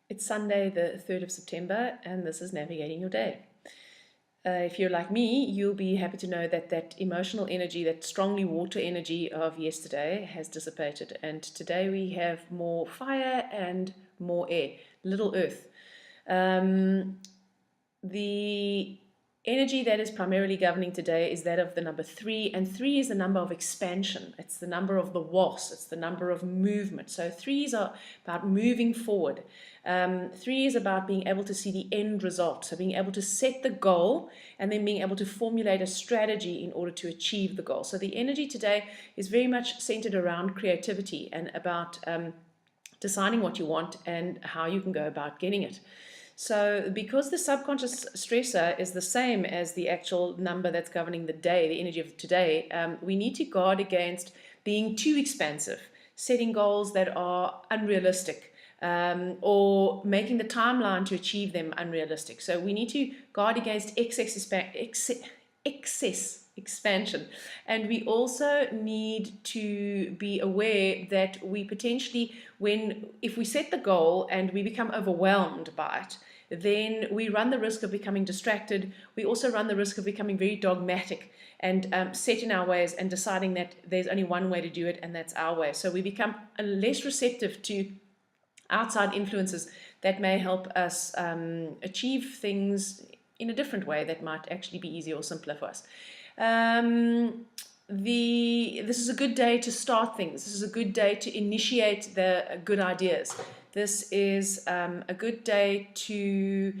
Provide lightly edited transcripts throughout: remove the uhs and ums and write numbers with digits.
It's Sunday, the 3rd of September, and this is Navigating Your Day. If you're like me, you'll be happy to know that that emotional energy, that strongly water energy of yesterday has dissipated, and today we have more fire and more air, little earth. The energy that is primarily governing today is that of the number 3, and 3 is the number of expansion. It's the number of the was, it's the number of movement. So 3s are about moving forward. 3 is about being able to see the end result, so being able to set the goal and then being able to formulate a strategy in order to achieve the goal. So the energy today is very much centered around creativity and about deciding what you want and how you can go about getting it. So because the subconscious stressor is the same as the actual number that's governing the day, the energy of today, we need to guard against being too expansive, setting goals that are unrealistic, or making the timeline to achieve them unrealistic. So we need to guard against excess expansion, and we also need to be aware that we potentially, if we set the goal and we become overwhelmed by it, then we run the risk of becoming distracted. We also run the risk of becoming very dogmatic and set in our ways and deciding that there's only one way to do it, and that's our way. So we become less receptive to outside influences that may help us achieve things in a different way that might actually be easier or simpler for us. This is a good day to start things. This is a good day to initiate the good ideas. This is a good day to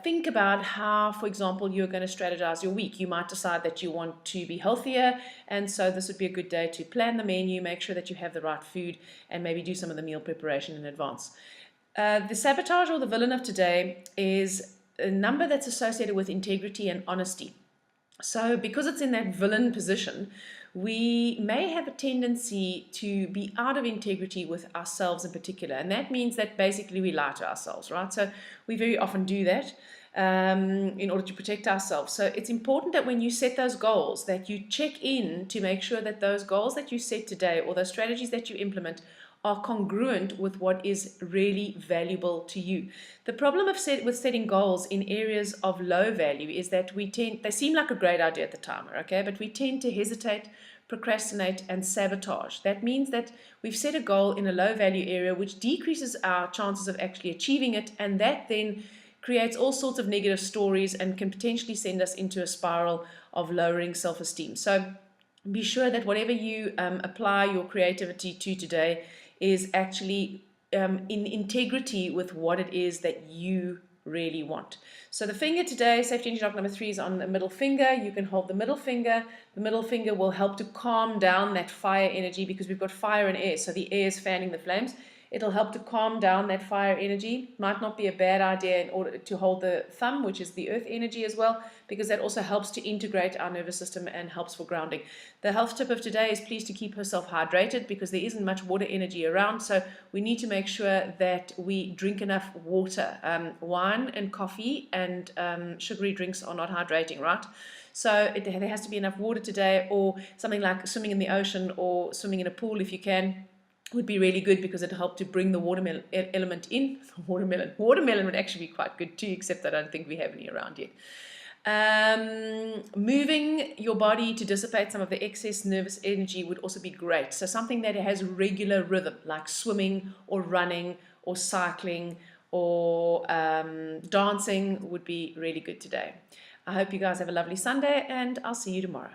think about how, for example, you're going to strategize your week. You might decide that you want to be healthier, and so this would be a good day to plan the menu, make sure that you have the right food, and maybe do some of the meal preparation in advance. The sabotage, or the villain of today, is a number that's associated with integrity and honesty. So because it's in that villain position, we may have a tendency to be out of integrity with ourselves in particular. And that means that basically we lie to ourselves, right? So we very often do that in order to protect ourselves. So it's important that when you set those goals, that you check in to make sure that those goals that you set today, or those strategies that you implement, are congruent with what is really valuable to you. The problem with setting goals in areas of low value is that they seem like a great idea at the time, okay, but we tend to hesitate, procrastinate, and sabotage. That means that we've set a goal in a low value area which decreases our chances of actually achieving it, and that then creates all sorts of negative stories and can potentially send us into a spiral of lowering self-esteem. So be sure that whatever you apply your creativity to today is actually in integrity with what it is that you really want. So the finger today, safety energy block number 3, is on the middle finger. You can hold the middle finger. The middle finger will help to calm down that fire energy, because we've got fire and air, so the air is fanning the flames. It'll help to calm down that fire energy. Might not be a bad idea in order to hold the thumb, which is the earth energy as well, because that also helps to integrate our nervous system and helps for grounding. The health tip of today is please to keep herself hydrated, because there isn't much water energy around, so we need to make sure that we drink enough water. Wine and coffee and sugary drinks are not hydrating, right? So there has to be enough water today, or something like swimming in the ocean or swimming in a pool if you can would be really good, because it helped to bring the watermelon element in. Watermelon would actually be quite good too, except I don't think we have any around yet. Moving your body to dissipate some of the excess nervous energy would also be great. So something that has regular rhythm, like swimming or running or cycling or dancing, would be really good today. I hope you guys have a lovely Sunday, and I'll see you tomorrow.